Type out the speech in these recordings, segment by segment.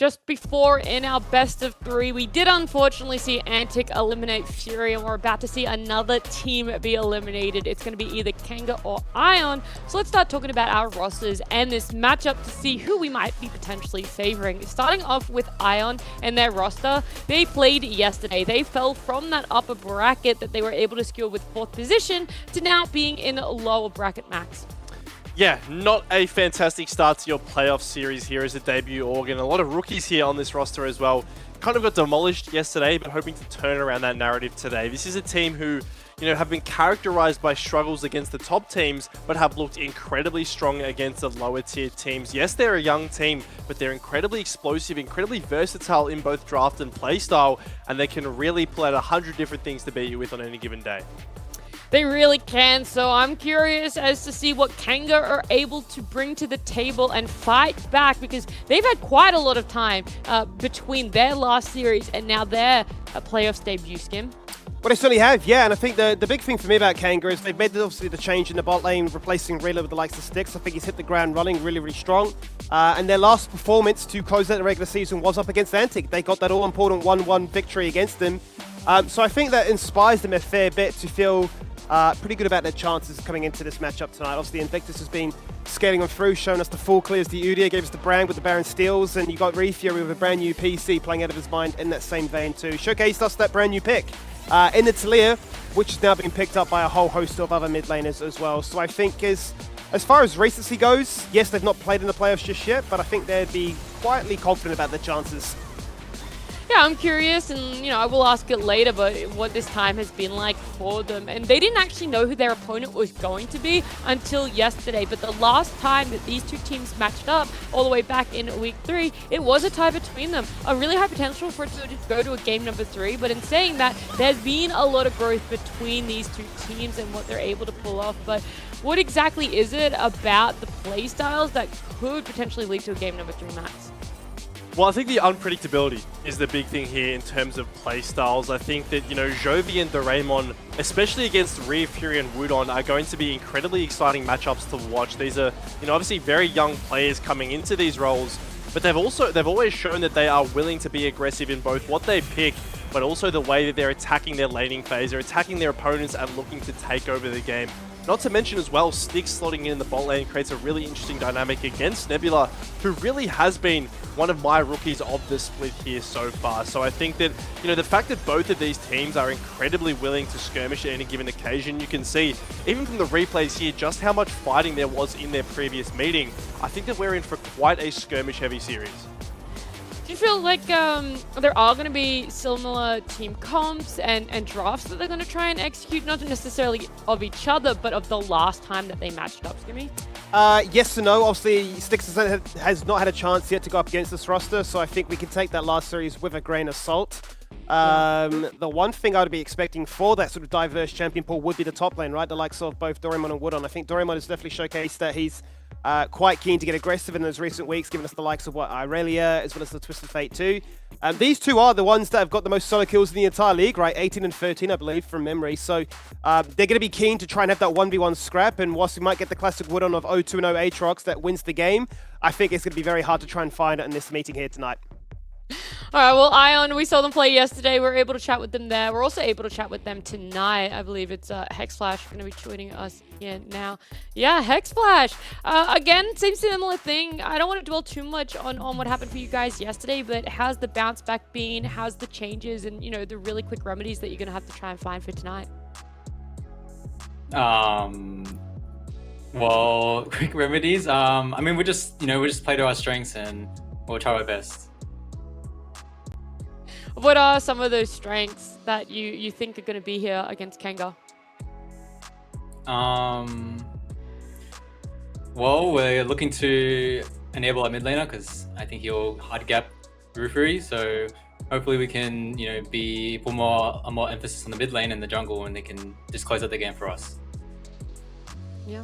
just before in our best of 3, we did unfortunately see Antic eliminate Fury, and we're about to see another team be eliminated. It's going to be either Kanga or Ion. So let's start talking about our rosters and this matchup to see who we might be potentially favoring. Starting off with Ion and their roster, they played yesterday. They fell from that upper bracket that they were able to secure with 4th position to now being in lower bracket max. Yeah, not a fantastic start to your playoff series here as a debut organ. A lot of rookies here on this roster as well. Kind of got demolished yesterday, but hoping to turn around that narrative today. This is a team who, have been characterized by struggles against the top teams, but have looked incredibly strong against the lower tier teams. Yes, they're a young team, but they're incredibly explosive, incredibly versatile in both draft and playstyle, and they can really pull out 100 different things to beat you with on any given day. They really can, so I'm curious as to see what Kanga are able to bring to the table and fight back, because they've had quite a lot of time between their last series and now their playoffs debut, Skim. Well, they certainly have, yeah, and I think the big thing for me about Kanga is they've made obviously the change in the bot lane, replacing Reela with the likes of Styx. I think he's hit the ground running really, really strong. And their last performance to close out the regular season was up against Antic. They got that all-important 1-1 victory against them. So I think that inspires them a fair bit to feel pretty good about their chances coming into this matchup tonight. Obviously, Invictus has been scaling them through, showing us the full clears. The Udyr gave us the Brand with the Baron Steals, and you got Fury with a brand new PC playing out of his mind in that same vein too. Showcased us that brand new pick in the Talia, which has now been picked up by a whole host of other mid laners as well. So I think as far as recency goes, yes, they've not played in the playoffs just yet, but I think they'd be quietly confident about their chances. Yeah, I'm curious, and I will ask it later, but what this time has been like for them. And they didn't actually know who their opponent was going to be until yesterday. But the last time that these two teams matched up, all the way back in week 3, it was a tie between them. A really high potential for it to go to a game number 3. But in saying that, there's been a lot of growth between these two teams and what they're able to pull off. But what exactly is it about the play styles that could potentially lead to a game number 3 max? Well, I think the unpredictability is the big thing here in terms of play styles. I think that, Jovi and Doraemon, especially against Rhea, Fury and Wudon, are going to be incredibly exciting matchups to watch. These are, obviously very young players coming into these roles, but they've always shown that they are willing to be aggressive in both what they pick, but also the way that they're attacking their laning phase. They're attacking their opponents and looking to take over the game. Not to mention as well, Styx slotting in the bot lane creates a really interesting dynamic against Nebula, who really has been one of my rookies of the split here so far. So I think that, the fact that both of these teams are incredibly willing to skirmish at any given occasion, you can see, even from the replays here, just how much fighting there was in their previous meeting. I think that we're in for quite a skirmish-heavy series. Do you feel like there are going to be similar team comps and drafts that they're going to try and execute, not necessarily of each other, but of the last time that they matched up, Skimmy? Yes and no. Obviously, Styx has not had a chance yet to go up against this roster, so I think we can take that last series with a grain of salt. The one thing I would be expecting for that sort of diverse champion pool would be the top lane, right? The likes of both Doraemon and Wudon. I think Doraemon has definitely showcased that he's quite keen to get aggressive in those recent weeks, giving us the likes of Irelia as well as the Twisted Fate too. These two are the ones that have got the most solo kills in the entire league, right? 18 and 13, I believe, from memory. So they're going to be keen to try and have that 1v1 scrap, and whilst we might get the classic Wudon of 0-2 and 0 Aatrox that wins the game, I think it's going to be very hard to try and find it in this meeting here tonight. All right, well, Ion, we saw them play yesterday. We were able to chat with them there. We're also able to chat with them tonight. I believe it's Hexflash going to be joining us here now. Yeah, Hexflash. Again, same similar thing. I don't want to dwell too much on what happened for you guys yesterday, but how's the bounce back been? How's the changes and, the really quick remedies that you're going to have to try and find for tonight? Well, quick remedies. I mean, we just play to our strengths and we'll try our best. What are some of those strengths that you think are going to be here against Kanga? Well, we're looking to enable our mid laner because I think he'll hard gap Rufuri. So hopefully we can, put more emphasis on the mid lane and the jungle, and they can just close out the game for us. Yeah.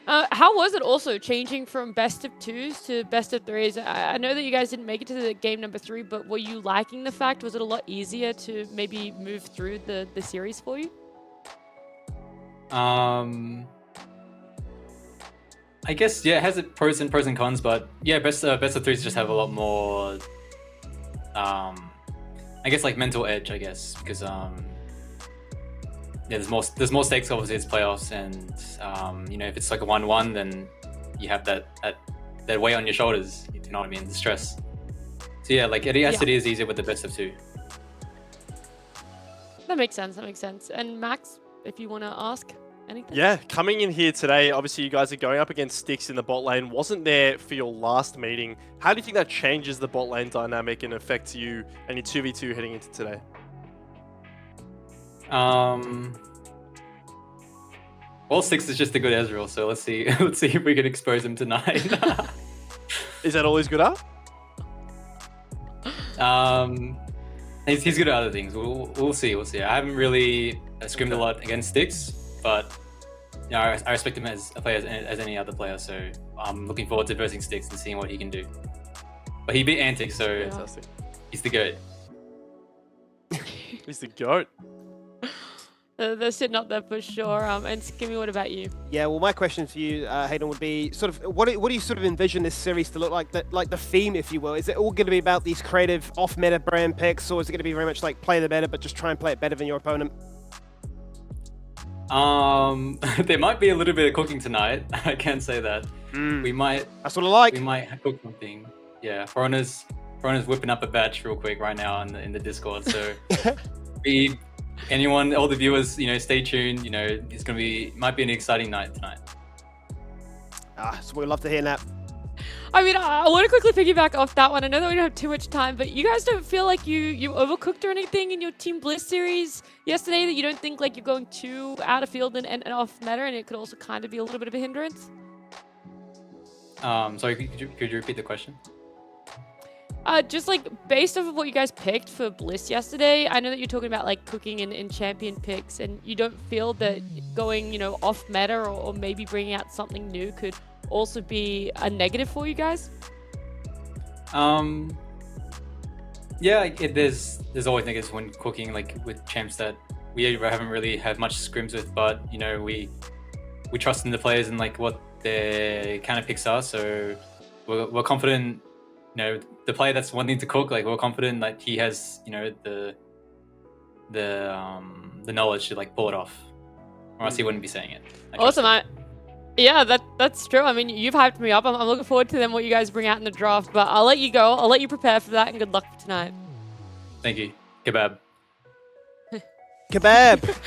How was it also changing from best of 2s to best of 3s? I know that you guys didn't make it to the game number 3, but were you liking the fact? Was it a lot easier to maybe move through the series for you? I guess, yeah, it has its pros and cons, but yeah, best of 3s just have a lot more I guess like mental edge, I guess, because yeah, there's more stakes. Obviously, it's playoffs, and you know, if it's like a 1-1, then you have that weight on your shoulders. You know what I mean? The stress. So yeah, like it is easier with the best of 2. That makes sense. That makes sense. And Max, if you want to ask anything. Yeah, coming in here today, obviously you guys are going up against Styx in the bot lane. Wasn't there for your last meeting. How do you think that changes the bot lane dynamic and affects you and your 2v2 heading into today? Well, Styx is just a good Ezreal, so let's see if we can expose him tonight. Is that all he's good at? He's good at other things. We'll see. I haven't really scrimmed a lot against Styx, but you know, I respect him as a player as any other player. So I'm looking forward to versing Styx and seeing what he can do. But he beat Antic, so Fantastic. he's the GOAT. He's the GOAT. They're sitting up there for sure. And Skimmy, what about you? Yeah, well, my question for you, Hayden, would be sort of what do you sort of envision this series to look like? Like the theme, if you will. Is it all going to be about these creative off-meta brand picks, or is it going to be very much like play the meta, but just try and play it better than your opponent? There might be a little bit of cooking tonight. I can't say that. We might. That's what I like. We might cook something. Yeah, Foreigner's whipping up a batch real quick right now in the Discord. So, all the viewers, you know, stay tuned. You know, might be an exciting night tonight. So we'd love to hear that. I mean, I want to quickly piggyback off that one. I know that we don't have too much time, but you guys don't feel like you overcooked or anything in your Team Bliss series yesterday, that you don't think like you're going too out of field and off meta, and it could also kind of be a little bit of a hindrance? Sorry, could you repeat the question? Just like based off of what you guys picked for Bliss yesterday, I know that you're talking about like cooking in champion picks, and you don't feel that going, you know, off meta or maybe bringing out something new could also be a negative for you guys? Yeah, there's always negatives when cooking, like with champs that we haven't really had much scrims with, but you know, we trust in the players and like what their counter picks are, so we're confident. You know, the player that's wanting to cook, like we're confident that he has, you know, the knowledge to like pull it off, or else he wouldn't be saying it. Awesome. Yeah, that's true. I mean, you've hyped me up. I'm looking forward to them, what you guys bring out in the draft, but I'll let you go. I'll let you prepare for that, and good luck for tonight. Thank you. Kebab. Kebab.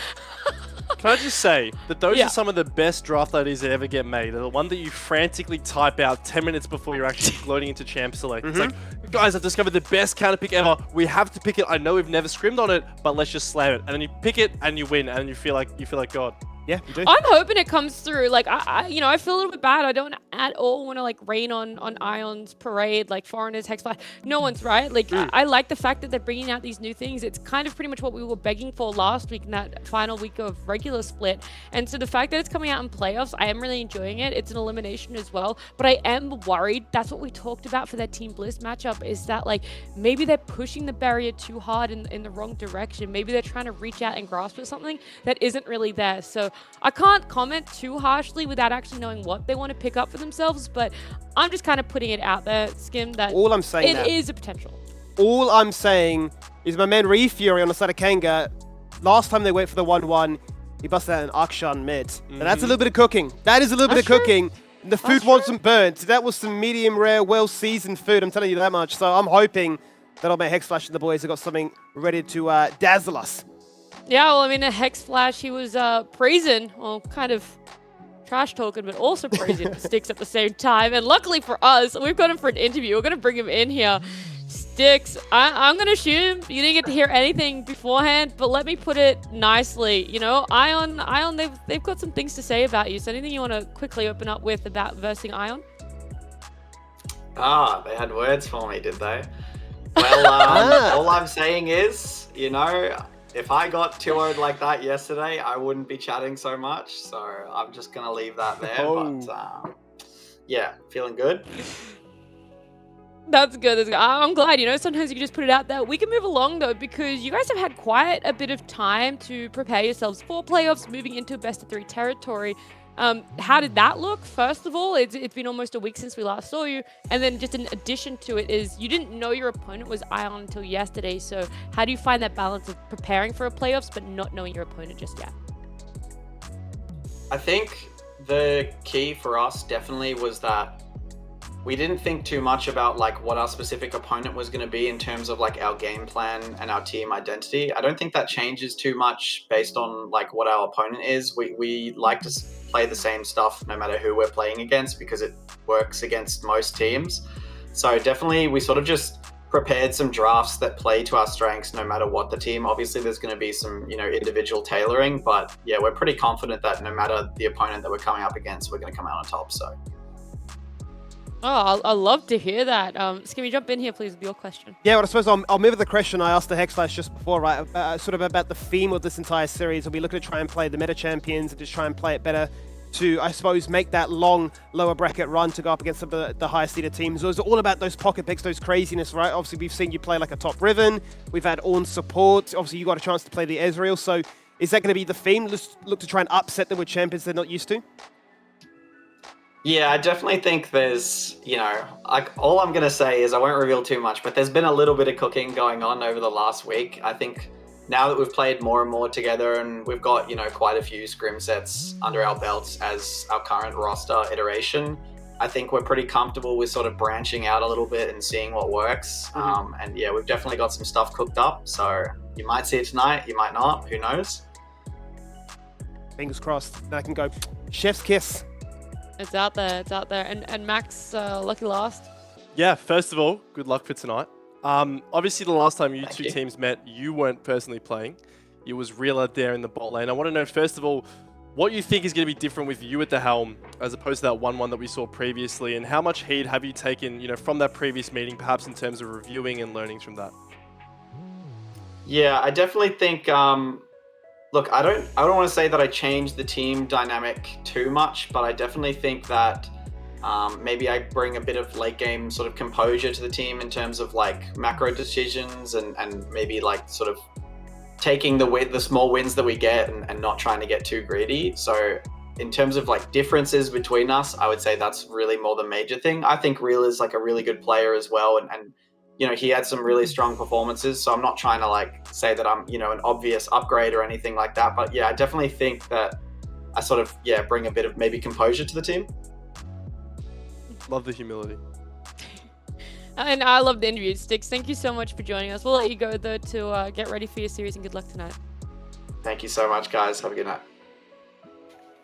Can I just say that those are some of the best draft ideas that ever get made. They're the one that you frantically type out 10 minutes before you're actually loading into Champ Select. It's like, guys, I've discovered the best counter pick ever. We have to pick it. I know we've never scrimmed on it, but let's just slam it. And then you pick it and you win, and you feel like God. Yeah, you do. I'm hoping it comes through. Like, I feel a little bit bad. I don't at all want to like rain on Ion's parade, like Foreigners, Hexfly. No one's right. Like, I like the fact that they're bringing out these new things. It's kind of pretty much what we were begging for last week in that final week of regular split. And so the fact that it's coming out in playoffs, I am really enjoying it. It's an elimination as well, but I am worried. That's what we talked about for that Team Bliss matchup, is that like maybe they're pushing the barrier too hard in the wrong direction. Maybe they're trying to reach out and grasp for something that isn't really there. So I can't comment too harshly without actually knowing what they want to pick up for themselves, but I'm just kind of putting it out there, Skim, that all I'm saying it is a potential. All I'm saying is my man Fury on the side of Kanga, last time they went for the 1-1, he busted out an Akshan mid. And that's a little bit of cooking. That is a little bit of cooking. The food wasn't burnt. That was some medium rare, well-seasoned food, I'm telling you that much. So I'm hoping that old man Hexflash and the boys have got something ready to dazzle us. Yeah, well, I mean, a Hex Flash, he was praising, well, kind of trash talking, but also praising Styx at the same time. And luckily for us, we've got him for an interview. We're going to bring him in here. Styx, I'm going to assume you didn't get to hear anything beforehand, but let me put it nicely. You know, Ion, they've got some things to say about you. So anything you want to quickly open up with about versing Ion? They had words for me, did they? Well, all I'm saying is, you know, if I got 2-0'd like that yesterday, I wouldn't be chatting so much. So I'm just going to leave that there. But yeah, feeling good. That's good. I'm glad, you know, sometimes you can just put it out there. We can move along, though, because you guys have had quite a bit of time to prepare yourselves for playoffs, moving into best of 3 territory. How did that look? First of all, it's been almost a week since we last saw you. And then just in addition to it is you didn't know your opponent was Ion until yesterday. So how do you find that balance of preparing for a playoffs but not knowing your opponent just yet? I think the key for us definitely was that we didn't think too much about like what our specific opponent was going to be in terms of like our game plan and our team identity. I don't think that changes too much based on like what our opponent is. We like to play the same stuff no matter who we're playing against because it works against most teams. So definitely we sort of just prepared some drafts that play to our strengths no matter what the team. Obviously there's going to be some, you know, individual tailoring, but yeah, we're pretty confident that no matter the opponent that we're coming up against, we're going to come out on top. So Oh, I love to hear that. Can we jump in here, please, with your question? Yeah, well, I suppose I'll move to the question I asked the Hexflash just before, right? Sort of about the theme of this entire series. Are we looking to try and play the meta champions and just try and play it better to, I suppose, make that long lower bracket run to go up against some of the higher seeded teams? Or is it all about those pocket picks, those craziness, right? Obviously, we've seen you play like a top Riven. We've had Ornn support. Obviously, you got a chance to play the Ezreal. So is that going to be the theme? Let's look to try and upset them with champions they're not used to? yeah, I definitely think there's, you know, like all I'm going to say is I won't reveal too much, but there's been a little bit of cooking going on over the last week. I think now that we've played more and more together and we've got, you know, quite a few scrim sets under our belts as our current roster iteration, I think we're pretty comfortable with sort of branching out a little bit and seeing what works. And yeah, we've definitely got some stuff cooked up. So you might see it tonight, you might not, who knows? Fingers crossed. Then I can go chef's kiss. It's out there. It's out there. And Max, lucky last. Yeah, first of all, good luck for tonight. Obviously, the last time you Thank two you. teams met, you weren't personally playing. It was Reela there in the bot lane. I want to know, first of all, what you think is going to be different with you at the helm as opposed to that 1-1 that we saw previously, and how much heat have you taken, you know, from that previous meeting, perhaps in terms of reviewing and learnings from that? Yeah, I definitely think. Look, I don't want to say that I changed the team dynamic too much, but I definitely think that maybe I bring a bit of late game sort of composure to the team in terms of like macro decisions and maybe like sort of taking the small wins that we get and not trying to get too greedy. So in terms of like differences between us, I would say that's really more the major thing. I think Real is like a really good player as well, and you know, he had some really strong performances, so I'm not trying to like say that I'm, you know, an obvious upgrade or anything like that. But yeah, I definitely think that I sort of, yeah, bring a bit of maybe composure to the team. Love the humility. And I love the interview. Sticks, thank you so much for joining us. We'll let you go, though, to get ready for your series, and good luck tonight. Thank you so much, guys. Have a good night.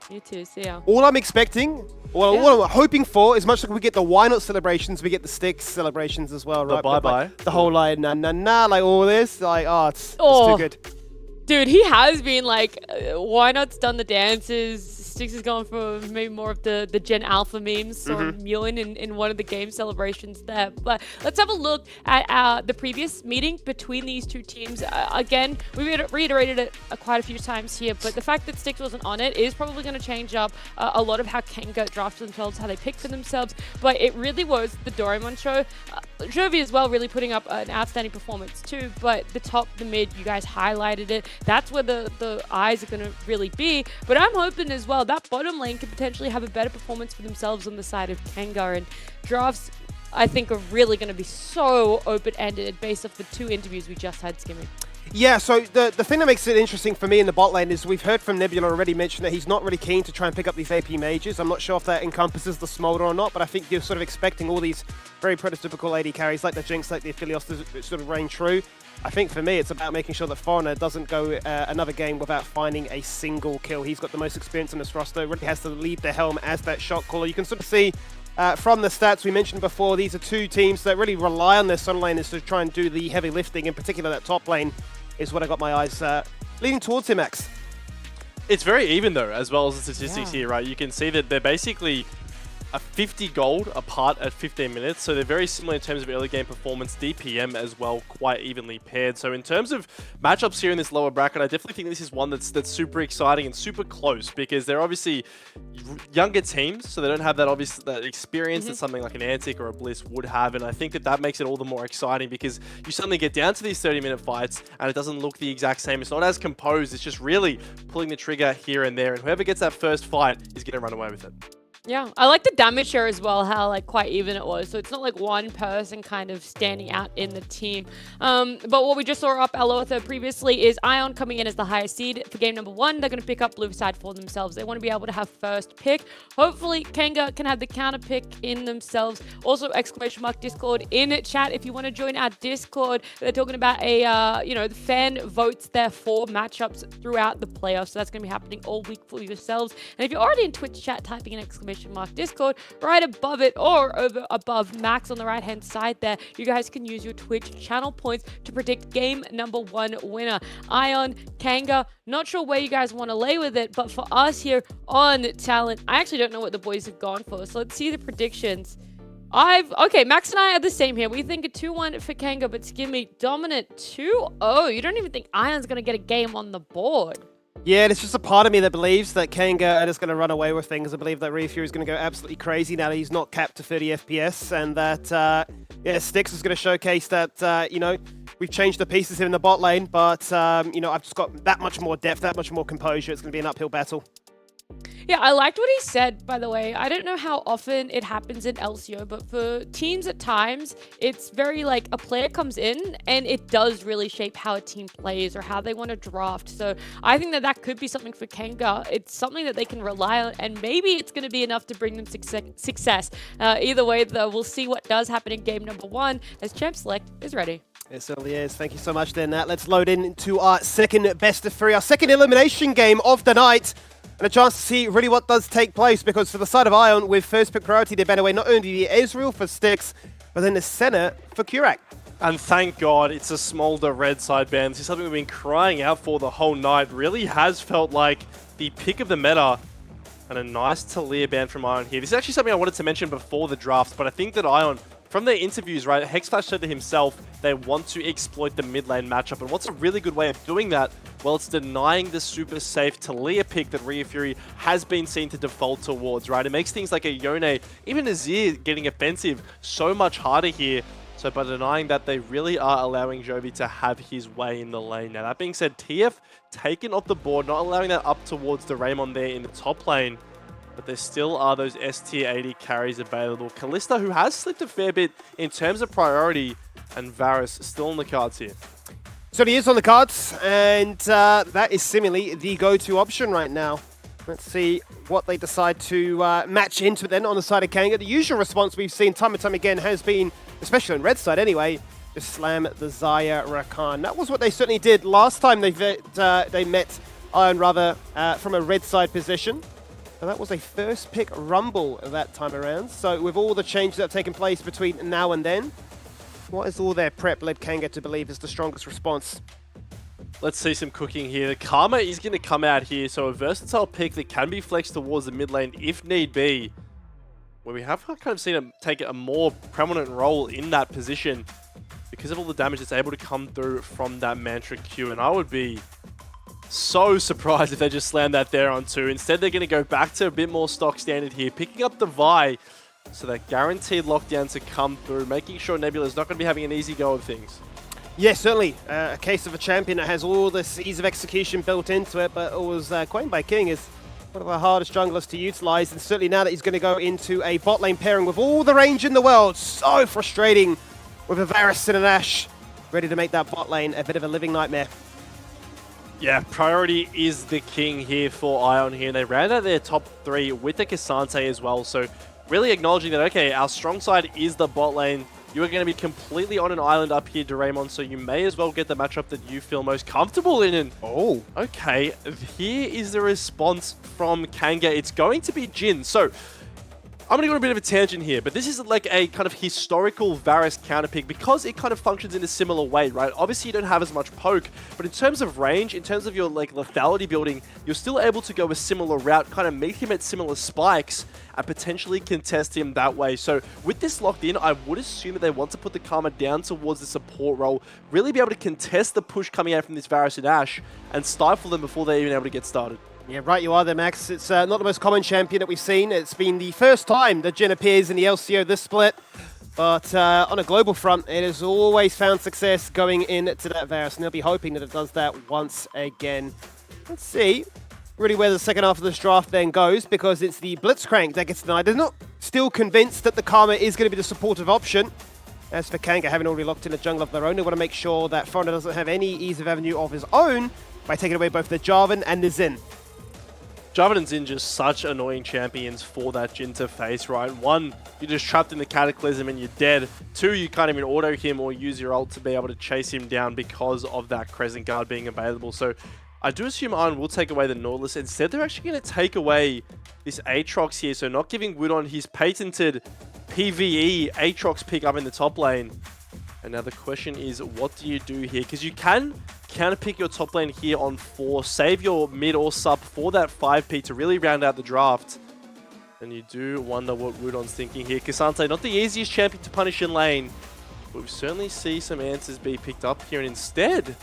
You too. See ya. All I'm expecting, well, Yeah. what I'm hoping for is much like we get the why not celebrations, we get the sticks celebrations as well, The right? With, bye-bye. like, the whole like, nah, like all this, like, it's Oh. too good. Dude, he has been like, why not's done the dances. Sticks is going for maybe more of the Gen Alpha memes. So mewing in one of the game celebrations there. But let's have a look at the previous meeting between these two teams. Again, we reiterated it quite a few times here, but the fact that Sticks wasn't on it is probably going to change up a lot of how Kanga drafted themselves, how they pick for themselves. But it really was the Doraemon show. Jovi as well really putting up an outstanding performance too, but the top, the mid, you guys highlighted it. That's where the eyes are going to really be. But I'm hoping as well that bottom lane could potentially have a better performance for themselves on the side of Kanga, and drafts I think are really going to be so open-ended based off the two interviews we just had, Skimmy. Yeah, so the thing that makes it interesting for me in the bot lane is we've heard from Nebula already mention that he's not really keen to try and pick up these AP mages. I'm not sure if that encompasses the Smolder or not, but I think you're sort of expecting all these very prototypical AD carries like the Jinx, like the Aphelios to sort of reign true. I think for me, it's about making sure that Foreigner doesn't go another game without finding a single kill. He's got the most experience on this roster, really has to lead the helm as that shot caller. You can sort of see from the stats we mentioned before, these are two teams that really rely on their solo laners to try and do the heavy lifting. In particular, that top lane is what I got my eyes leading towards here, Max. It's very even though, as well as the statistics here, right? You can see that they're basically a 50 gold apart at 15 minutes, so they're very similar in terms of early game performance, DPM as well, quite evenly paired. So in terms of matchups here in this lower bracket, I definitely think this is one that's super exciting and super close, because they're obviously younger teams, so they don't have that experience that something like an Antic or a Bliss would have, and I think that makes it all the more exciting, because you suddenly get down to these 30-minute fights and it doesn't look the exact same. It's not as composed, it's just really pulling the trigger here and there, and whoever gets that first fight is going to run away with it. Yeah, I like the damage share as well, how like quite even it was. So it's not like one person kind of standing out in the team. But what we just saw up Alotha previously is Ion coming in as the highest seed for game number 1. They're going to pick up blue side for themselves. They want to be able to have first pick. Hopefully Kanga can have the counter pick in themselves. Also !Discord in chat if you want to join our Discord. They're talking about a the fan votes there for matchups throughout the playoffs. So that's going to be happening all week for yourselves. And if you're already in Twitch chat, typing in !Discord right above it or over above Max on the right hand side there, you guys can use your Twitch channel points to predict game number 1 winner. Ion, Kanga, not sure where you guys want to lay with it, but for us here on Talent, I actually don't know what the boys have gone for, so let's see the predictions. Okay, Max and I are the same here. We think a 2-1 for Kanga, but Skimmy dominant 2-0. You don't even think Ion's going to get a game on the board. Yeah, there's just a part of me that believes that Kanga are just going to run away with things. I believe that Refury is going to go absolutely crazy now that he's not capped to 30 FPS, and that, Styx is going to showcase that, we've changed the pieces here in the bot lane, but, I've just got that much more depth, that much more composure. It's going to be an uphill battle. Yeah, I liked what he said, by the way. I don't know how often it happens in LCO, but for teams at times, it's very like a player comes in and it does really shape how a team plays or how they want to draft. So I think that could be something for Kanga. It's something that they can rely on, and maybe it's going to be enough to bring them success. Either way, though, we'll see what does happen in game number 1 as Champ Select is ready. It certainly is. Thank you so much, then, Nat. Let's load into our second best of 3, our second elimination game of the night. And a chance to see really what does take place, because for the side of Ion, with first pick priority, they ban away not only the Ezreal for Styx, but then the Senna for Kurak. And thank God it's a Smolder red side ban. This is something we've been crying out for the whole night. Really has felt like the pick of the meta, and a nice Talia ban from Ion here. This is actually something I wanted to mention before the draft, but I think that Ion, from their interviews, right, Hexflash said to himself they want to exploit the mid lane matchup. And what's a really good way of doing that? Well, it's denying the super safe Talia pick that Rhea Fury has been seen to default towards, right? It makes things like a Yone, even Azir getting offensive, so much harder here. So by denying that, they really are allowing Jovi to have his way in the lane. Now, that being said, TF taken off the board, not allowing that up towards the Raymond there in the top lane. But there still are those S-tier 80 carries available. Kalista, who has slipped a fair bit in terms of priority, and Varus still on the cards here. So he is on the cards, and that is seemingly the go-to option right now. Let's see what they decide to match into then on the side of Kanga. The usual response we've seen time and time again has been, especially on red side anyway, just slam the Xayah Rakan. That was what they certainly did last time they met Ion, rather, from a red side position. So that was a first pick rumble that time around. So with all the changes that have taken place between now and then, what is all their prep led Kanga to believe is the strongest response? Let's see some cooking here. The Karma is going to come out here, so a versatile pick that can be flexed towards the mid lane if need be, where we have kind of seen him take a more prominent role in that position because of all the damage that's able to come through from that Mantra Q. And I would be so surprised if they just slam that there on 2. Instead, they're going to go back to a bit more stock standard here, picking up the Vi, so that guaranteed lockdown to come through, making sure Nebula's not going to be having an easy go of things. Yeah, certainly. A case of a champion that has all this ease of execution built into it, but always coined by King is one of the hardest junglers to utilize, and certainly now that he's going to go into a bot lane pairing with all the range in the world. So frustrating with a Varus and an Ashe ready to make that bot lane a bit of a living nightmare. Yeah, priority is the king here for Ion here, and they ran out their top 3 with the Cassante as well, so really acknowledging that, okay, our strong side is the bot lane. You are going to be completely on an island up here, Doraemon, so you may as well get the matchup that you feel most comfortable in. And oh, okay, here is the response from Kanga. It's going to be Jhin. So I'm going to go on a bit of a tangent here, but this is like a kind of historical Varus counter pick because it kind of functions in a similar way, right? Obviously, you don't have as much poke, but in terms of range, in terms of your like lethality building, you're still able to go a similar route, kind of meet him at similar spikes and potentially contest him that way. So with this locked in, I would assume that they want to put the Karma down towards the support role, really be able to contest the push coming out from this Varus and Ashe and stifle them before they're even able to get started. Yeah, right you are there, Max. It's not the most common champion that we've seen. It's been the first time that Jhin appears in the LCO this split. But on a global front, it has always found success going into that Varus, and they'll be hoping that it does that once again. Let's see really where the second half of this draft then goes, because it's the Blitzcrank that gets denied. They're not still convinced that the Karma is going to be the supportive option. As for Kanga, having already locked in a jungle of their own, they want to make sure that Foreigner doesn't have any ease of avenue of his own by taking away both the Jarvan and the Xin. Jarvan and Xin just such annoying champions for that Jhin to face, right? One, you're just trapped in the Cataclysm and you're dead. Two, you can't even auto him or use your ult to be able to chase him down because of that Crescent Guard being available. So I do assume Iron will take away the Nautilus. Instead, they're actually going to take away this Aatrox here. So not giving Woodon his patented PvE Aatrox pick up in the top lane. And now the question is, what do you do here? Because you can counterpick your top lane here on 4, save your mid or sub for that 5p to really round out the draft. And you do wonder what Woodon's thinking here. K'Sante, not the easiest champion to punish in lane, but we certainly see some answers be picked up here. And instead,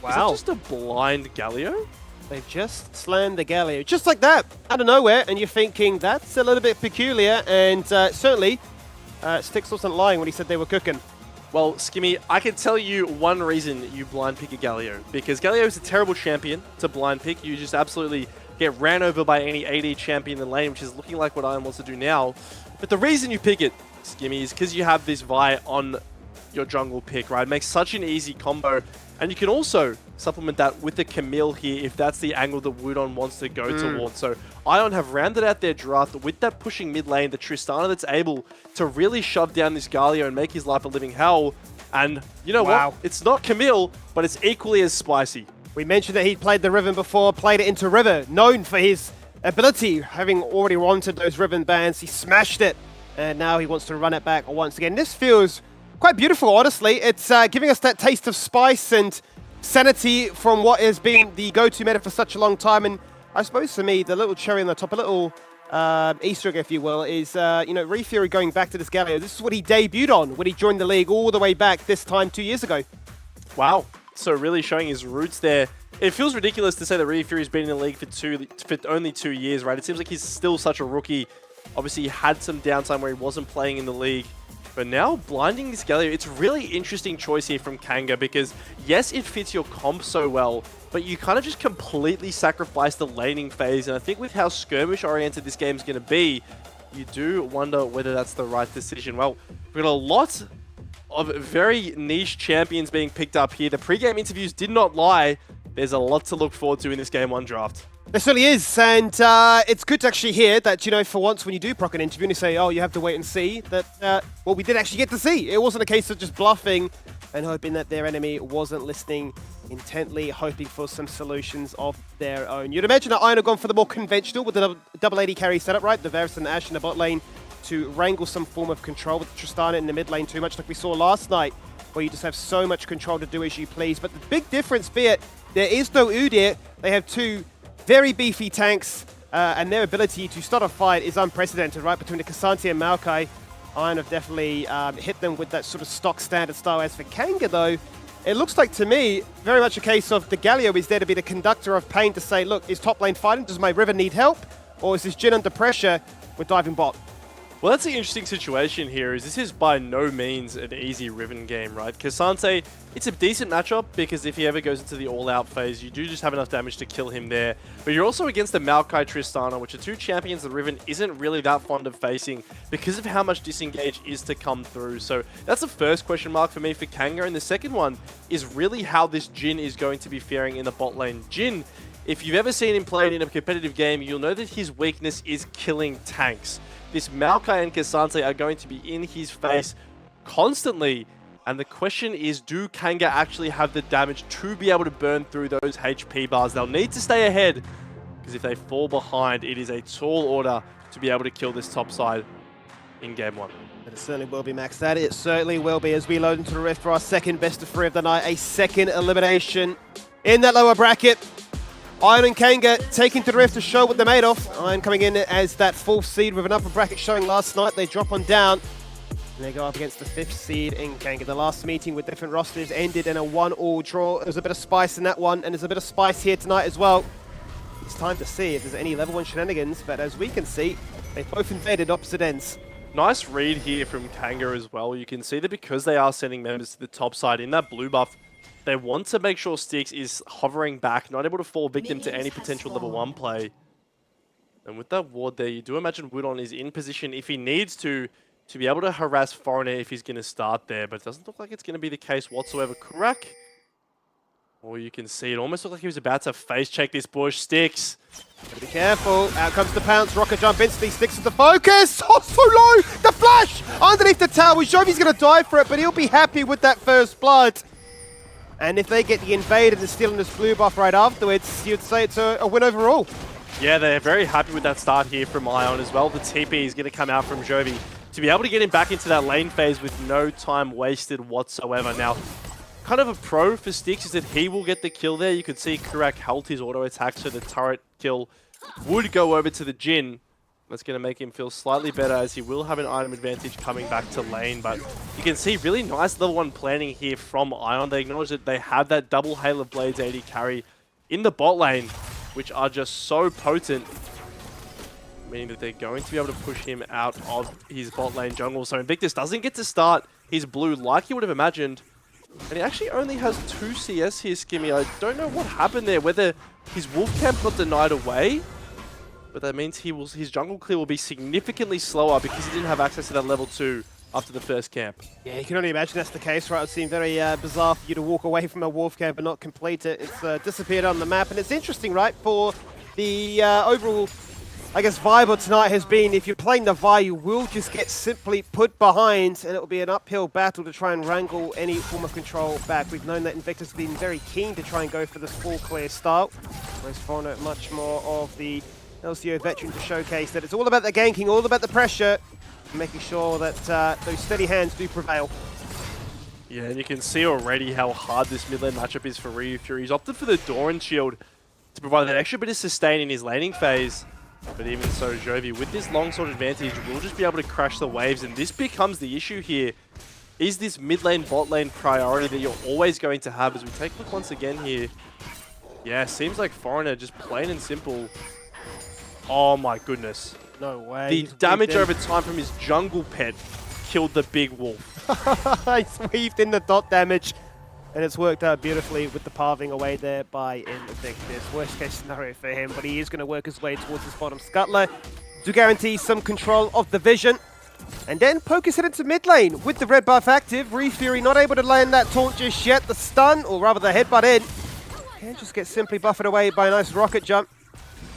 wow, is that just a blind Galio? They've just slammed the Galio, just like that, out of nowhere, and you're thinking, that's a little bit peculiar, and certainly, Styx wasn't lying when he said they were cooking. Well, Skimmy, I can tell you one reason you blind pick a Galio, because Galio is a terrible champion to blind pick. You just absolutely get ran over by any AD champion in the lane, which is looking like what Iron wants to do now. But the reason you pick it, Skimmy, is because you have this Vi on your jungle pick, right? It makes such an easy combo. And you can also supplement that with the Camille here if that's the angle that Woodon wants to go towards. So Ion have rounded out their draft with that pushing mid lane, the Tristana that's able to really shove down this Galio and make his life a living hell. And you know what? It's not Camille, but it's equally as spicy. We mentioned that he'd played the Riven before, played it into River, known for his ability, having already wanted those Riven bans. He smashed it, and now he wants to run it back once again. This feels quite beautiful, honestly. It's giving us that taste of spice and sanity from what has been the go-to meta for such a long time. And I suppose for me, the little cherry on the top, a little Easter egg, if you will, is, you know, Refury going back to this Galio. This is what he debuted on when he joined the league all the way back this time 2 years ago. Wow. So really showing his roots there. It feels ridiculous to say that Refury's been in the league for only 2 years, right? It seems like he's still such a rookie. Obviously, he had some downtime where he wasn't playing in the league. But now, blinding this Galio, it's a really interesting choice here from Kanga because, yes, it fits your comp so well, but you kind of just completely sacrifice the laning phase. And I think with how skirmish-oriented this game's going to be, you do wonder whether that's the right decision. Well, we've got a lot of very niche champions being picked up here. The pre-game interviews did not lie. There's a lot to look forward to in this Game 1 draft. There certainly is, and it's good to actually hear that, you know, for once when you do proc an interview and you say, oh, you have to wait and see, that, well, we did actually get to see. It wasn't a case of just bluffing and hoping that their enemy wasn't listening intently, hoping for some solutions of their own. You'd imagine that Iron have gone for the more conventional with the double AD carry setup, right? The Varus and the Ashe in the bot lane to wrangle some form of control with Tristana in the mid lane too much, like we saw last night, where you just have so much control to do as you please. But the big difference, be it, there is no Udyr. They have two very beefy tanks, and their ability to start a fight is unprecedented, right? Between the K'Sante and Maokai, Iron have definitely hit them with that sort of stock standard style. As for Kanga, though, it looks like to me very much a case of the Galio is there to be the conductor of pain to say, look, is top lane fighting? Does my River need help? Or is this Jhin under pressure with diving bot? Well, that's the interesting situation here, is this is by no means an easy Riven game, right? K'Sante, it's a decent matchup, because if he ever goes into the all-out phase, you do just have enough damage to kill him there. But you're also against the Maokai Tristana, which are two champions that Riven isn't really that fond of facing, because of how much disengage is to come through. So that's the first question mark for me for Kanga, and the second one is really how this Jhin is going to be faring in the bot lane. Jhin, if you've ever seen him play in a competitive game, you'll know that his weakness is killing tanks. This Maokai and K'Sante are going to be in his face constantly. And the question is, do Kanga actually have the damage to be able to burn through those HP bars? They'll need to stay ahead, because if they fall behind, it is a tall order to be able to kill this top side in game 1. But it certainly will be, Max. That it certainly will be as we load into the Rift for our second best of 3 of the night. A second elimination in that lower bracket. Iron and Kanga taking to the Rift to show what they're made of. Iron coming in as that 4th seed with an upper bracket showing last night. They drop on down. And they go up against the 5th seed in Kanga. The last meeting with different rosters ended in a 1-1 draw. There's a bit of spice in that one, and there's a bit of spice here tonight as well. It's time to see if there's any level 1 shenanigans, but as we can see, they've both invaded opposite ends. Nice read here from Kanga as well. You can see that because they are sending members to the top side in that blue buff, they want to make sure Styx is hovering back, not able to fall victim to any potential level 1 play. And with that ward there, you do imagine Woodon is in position if he needs to be able to harass Foreigner if he's going to start there. But it doesn't look like it's going to be the case whatsoever. Kurak, or you can see it almost looked like he was about to face check this bush. Styx. Gotta be careful. Out comes the pounce. Rocket jump instantly. Styx with the focus. Oh, so low. The flash underneath the tower. Jovi's going to die for it, but he'll be happy with that first blood. And if they get the invaded and stealing this blue buff right afterwards, you'd say it's a win overall. Yeah, they're very happy with that start here from Ion as well. The TP is going to come out from Jovi to be able to get him back into that lane phase with no time wasted whatsoever. Now, kind of a pro for Styx is that he will get the kill there. You could see Kurak held his auto attack, so the turret kill would go over to the Jhin. That's going to make him feel slightly better as he will have an item advantage coming back to lane. But you can see really nice level 1 planning here from Ion. They acknowledge that they have that double Hail of Blades AD carry in the bot lane, which are just so potent, meaning that they're going to be able to push him out of his bot lane jungle. So Invictus doesn't get to start his blue like he would have imagined. And he actually only has 2 CS here, Skimmy. I don't know what happened there, whether his wolf camp got denied away, but that means his jungle clear will be significantly slower because he didn't have access to that level 2 after the first camp. Yeah, you can only imagine that's the case, right? It would seem very bizarre for you to walk away from a wolf camp and not complete it. It's disappeared on the map, and it's interesting, right? For the overall, I guess, vibe of tonight has been if you're playing the Vi, you will just get simply put behind, and it will be an uphill battle to try and wrangle any form of control back. We've known that Invictus has been very keen to try and go for this full clear style, whereas Foreigner much more of the LCO veteran to showcase that it's all about the ganking, all about the pressure, making sure that those steady hands do prevail. Yeah, and you can see already how hard this mid lane matchup is for Ryu Fury. He's opted for the Doran shield to provide that extra bit of sustain in his laning phase. But even so, Jovi, with this longsword advantage, will just be able to crash the waves, and this becomes the issue here. Is this mid lane, bot lane priority that you're always going to have as we take a look once again here? Yeah, seems like Foreigner just plain and simple. Oh my goodness. No way. The damage over time from his jungle pet killed the big wolf. He's weaved in the dot damage, and it's worked out beautifully with the parving away there by Invictus. Worst case scenario for him, but he is going to work his way towards his bottom scuttler to guarantee some control of the vision. And then focus it into mid lane with the red buff active. Fury not able to land that taunt just yet. The stun, or rather the headbutt in, can just get simply buffered away by a nice rocket jump.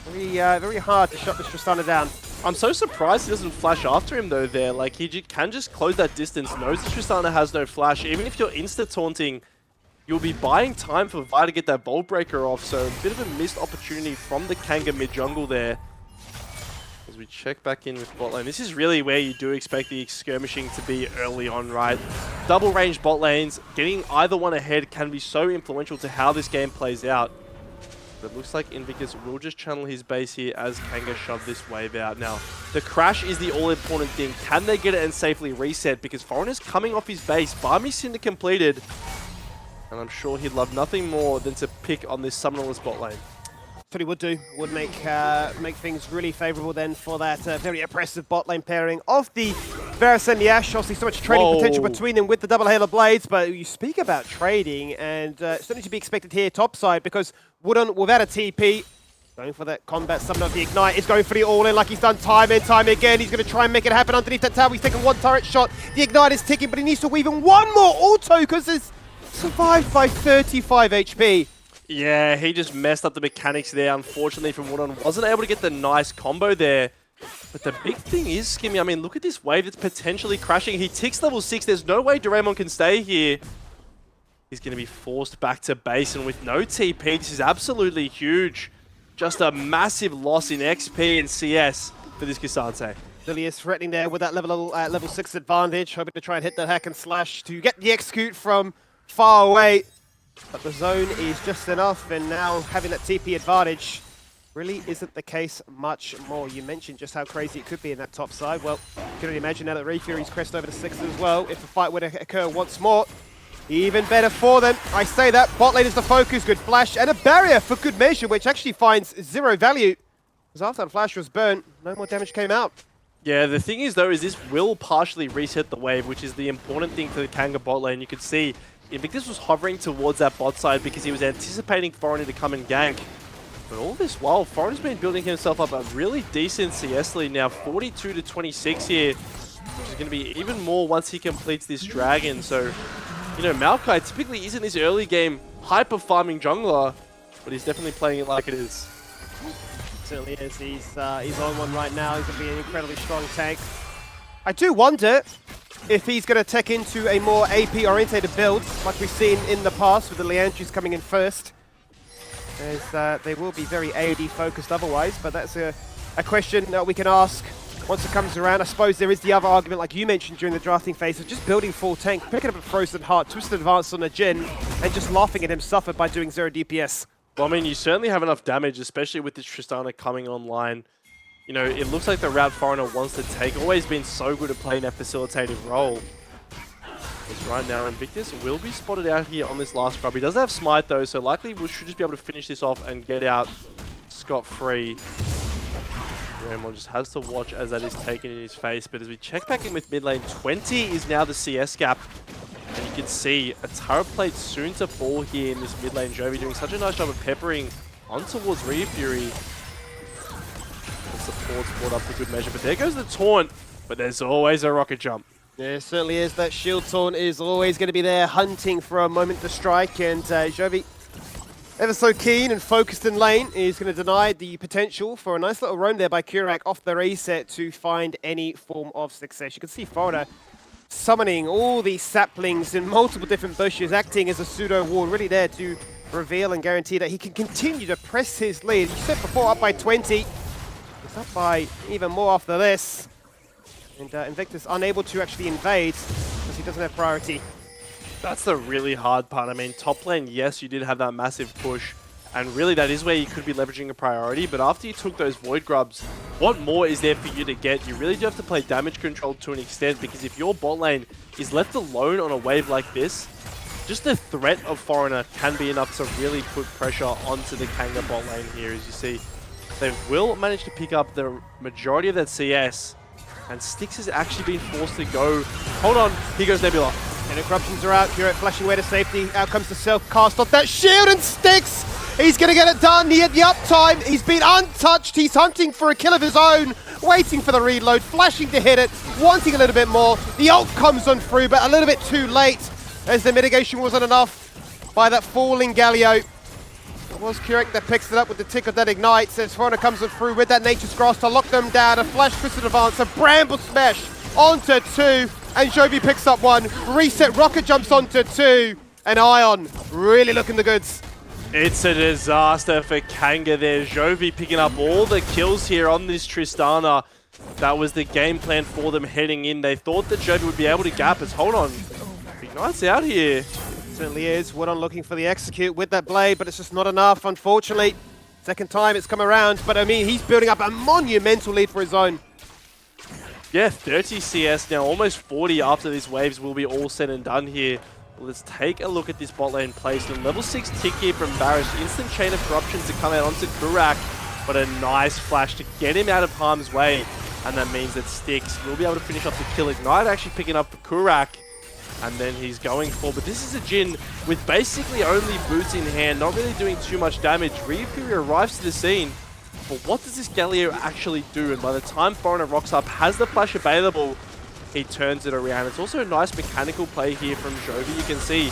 Very hard to shut this Tristana down. I'm so surprised he doesn't flash after him though there. Like, he can just close that distance, knows that Tristana has no flash. Even if you're insta-taunting, you'll be buying time for Vi to get that bolt breaker off. So a bit of a missed opportunity from the Kanga mid-jungle there. As we check back in with bot lane. This is really where you do expect the skirmishing to be early on, right? Double range bot lanes, getting either one ahead can be so influential to how this game plays out. But it looks like Invictus will just channel his base here as Kanga shove this wave out. Now, the crash is the all-important thing. Can they get it and safely reset? Because Foreigner's coming off his base. Barmy Cinder completed. And I'm sure he'd love nothing more than to pick on this summonerless bot lane. That's what he would do. Would make things really favourable then for that very oppressive bot lane pairing of the Varus and the Ashe. Obviously, so much trading potential between them with the double Hail of Blades. But you speak about trading, and something to be expected here topside, because Woodon, without a TP, going for that combat summon of the Ignite, is going for the all-in like he's done time and time again. He's going to try and make it happen underneath that tower. He's taking one turret shot. The Ignite is ticking, but he needs to weave in one more auto because it's survived by 35 HP. Yeah, he just messed up the mechanics there, unfortunately, from Woodon. Wasn't able to get the nice combo there. But the big thing is, Skimmy, I mean, look at this wave that's potentially crashing. He ticks level 6. There's no way Doraemon can stay here. He's going to be forced back to base, and with no TP, this is absolutely huge. Just a massive loss in XP and CS for this K'Sante. Lily is threatening there with that level 6 advantage, hoping to try and hit that hack and slash to get the execute from far away. But the zone is just enough, and now having that TP advantage really isn't the case much more. You mentioned just how crazy it could be in that top side. Well, you can only imagine now that Ray Fury's crest over to 6 as well. If the fight were to occur once more, even better for them. I say that, bot lane is the focus, good flash, and a barrier for good measure, which actually finds 0 value. Because after the flash was burnt, no more damage came out. Yeah, the thing is though, is this will partially reset the wave, which is the important thing for the Kanga bot lane. You could see Invictus was hovering towards that bot side because he was anticipating Foreigner to come and gank. But all this while, Foreigner's been building himself up a really decent CS lead now, 42 to 26 here, which is going to be even more once he completes this dragon. So, you know, Maokai typically isn't this early game hyper farming jungler, but he's definitely playing it like it is. Certainly is. He's on one right now. He's going to be an incredibly strong tank. I do wonder if he's going to tech into a more AP-orientated build, like we've seen in the past with the Leandris coming in first. As they will be very AOD-focused otherwise, but that's a question that we can ask once it comes around. I suppose there is the other argument, like you mentioned during the drafting phase, of just building full tank, picking up a Frozen Heart, Twisted Advance on a Jhin, and just laughing at him suffer by doing 0 DPS. Well, I mean, you certainly have enough damage, especially with this Tristana coming online. You know, it looks like the route Foreigner wants to take. Always been so good at playing that facilitative role. Because right now, Invictus will be spotted out here on this last scrub. He does have Smite though, so likely we should just be able to finish this off and get out scot-free. Raymond just has to watch as that is taken in his face. But as we check back in with mid lane, 20 is now the CS gap. And you can see a turret plate soon to fall here in this mid lane. Jovi doing such a nice job of peppering on towards Rhea Fury. The support's brought up for good measure, but there goes the taunt. But there's always a rocket jump. There certainly is. That shield taunt is always going to be there, hunting for a moment to strike. And Jovi, ever so keen and focused in lane, is going to deny the potential for a nice little roam there by Kurak off the reset to find any form of success. You can see Foreigner summoning all these saplings in multiple different bushes, acting as a pseudo wall, really there to reveal and guarantee that he can continue to press his lead. You said before, up by 20. He's up by even more after this. And Invictus unable to actually invade because he doesn't have priority. That's the really hard part. I mean, top lane, yes, you did have that massive push. And really, that is where you could be leveraging a priority. But after you took those Void Grubs, what more is there for you to get? You really do have to play damage control to an extent, because if your bot lane is left alone on a wave like this, just the threat of Foreigner can be enough to really put pressure onto the Kanga bot lane here. As you see, they will manage to pick up the majority of that CS. And Styx has actually been forced to go. Hold on, here goes Nebula. And the corruptions are out. Curate flashing away to safety. Out comes the self-cast off that shield, and Styx! He's going to get it done. He had the uptime. He's been untouched. He's hunting for a kill of his own. Waiting for the reload. Flashing to hit it. Wanting a little bit more. The ult comes on through, but a little bit too late, as the mitigation wasn't enough by that falling Galio. It was Kurek that picks it up with the tick of that ignites. As Foreigner comes on through with that Nature's Grasp to lock them down. A flash twisted advance. A Bramble Smash onto 2. And Jovi picks up 1. Reset rocket jumps onto 2. And Ion really looking the goods. It's a disaster for Kanga there. Jovi picking up all the kills here on this Tristana. That was the game plan for them heading in. They thought that Jovi would be able to gap us. Hold on. Ignites out here. Certainly is. Woodon looking for the execute with that blade, but it's just not enough, unfortunately. Second time it's come around, but I mean, he's building up a monumental lead for his own. Yeah, 30 CS now, almost 40 after these waves will be all said and done here. Let's take a look at this bot lane placement. Level 6 tick here from Barish. Instant chain of corruption to come out onto Kurak, but a nice flash to get him out of harm's way. And that means that Styx will be able to finish up the kill. Ignite actually picking up for Kurak. And then he's going for, but this is a Jhin with basically only boots in hand, not really doing too much damage. Rhea Fury arrives to the scene, but what does this Galio actually do? And by the time Foreigner rocks up, has the flash available, he turns it around. It's also a nice mechanical play here from Jovi. You can see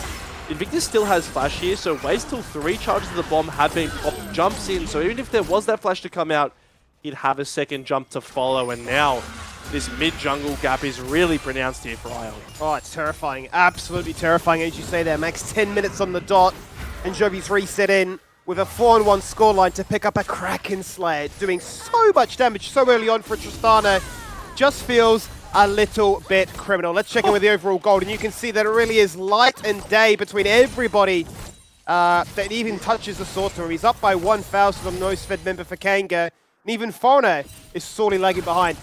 Invictus still has flash here, so waits till 3 charges of the bomb have been popped, jumps in. So even if there was that flash to come out, he'd have a second jump to follow. And now this mid-jungle gap is really pronounced here for Ion. Oh, it's terrifying. Absolutely terrifying. As you say there, Max, 10 minutes on the dot. And Jovi's reset in with a 4-on-1 scoreline to pick up a Kraken Slayer, doing so much damage so early on for Tristana. Just feels a little bit criminal. Let's check in with the overall gold, and you can see that it really is light and day between everybody that even touches the sorcerer. He's up by 1,000 on no Fed member for Kanga, and even Foreigner is sorely lagging behind.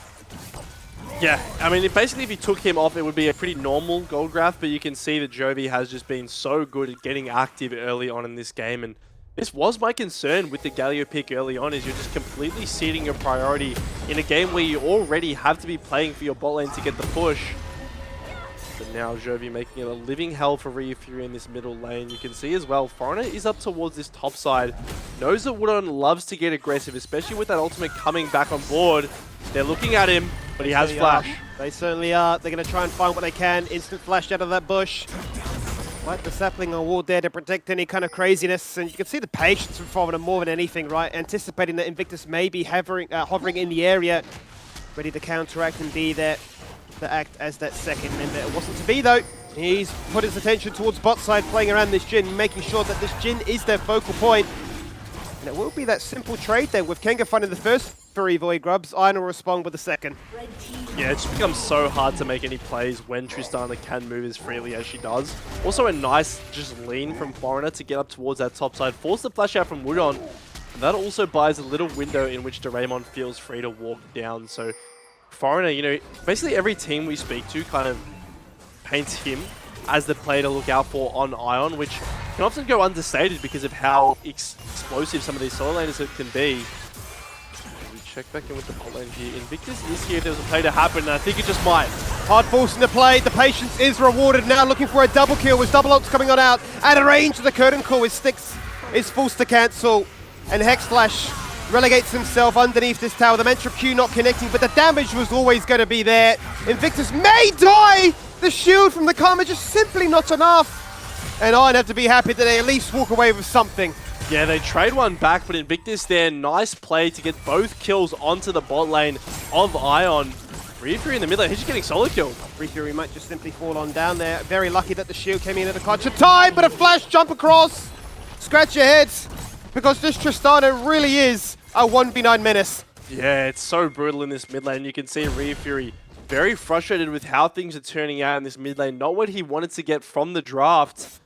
Yeah, I mean, basically if you took him off, it would be a pretty normal gold graph, but you can see that Jovi has just been so good at getting active early on in this game, and this was my concern with the Galio pick early on, is you're just completely ceding your priority in a game where you already have to be playing for your bot lane to get the push. But now Jovi making it a living hell for Ryufury in this middle lane. You can see as well, Foreigner is up towards this top side. Knows that Woodon loves to get aggressive, especially with that ultimate coming back on board. They're looking at him, but he has flash. They certainly are. They're going to try and find what they can. Instant flash out of that bush. Like the sapling on wall there to protect any kind of craziness, and you can see the patience from Foreigner more than anything, right? Anticipating that Invictus may be hovering in the area, ready to counteract and be there to act as that second member. It wasn't to be though. He's put his attention towards bot side, playing around this Jhin, making sure that this Jhin is their focal point. And it will be that simple trade there with Kanga finding the first 3 Void Grubs. Iron will respond with the second. Yeah, it just becomes so hard to make any plays when Tristana can move as freely as she does. Also a nice just lean from Foreigner to get up towards that top side. Force the flash out from Woodon. And that also buys a little window in which Doraemon feels free to walk down. So Foreigner, you know, basically every team we speak to kind of paints him as the player to look out for on Ion, which can often go understated because of how explosive some of these solo laners can be. Check back in with the bot lane here. Invictus is here if there's a play to happen, and I think it just might. Hard forcing the play. The patience is rewarded. Now looking for a double kill with double ults coming on out. At a range of the curtain call, his Styx is forced to cancel. And Hex Flash relegates himself underneath this tower. The Mantra Q not connecting, but the damage was always going to be there. Invictus may die! The shield from the Karma just simply not enough. And Iron have to be happy that they at least walk away with something. Yeah, they trade one back, but Invictus there, nice play to get both kills onto the bot lane of Ion. Ryufury in the mid lane, he's just getting solo killed. Ryufury might just simply fall on down there. Very lucky that the shield came in at the clutch of time, but a flash jump across. Scratch your heads, because this Tristana really is a 1v9 menace. Yeah, it's so brutal in this mid lane. You can see Ryufury very frustrated with how things are turning out in this mid lane. Not what he wanted to get from the draft.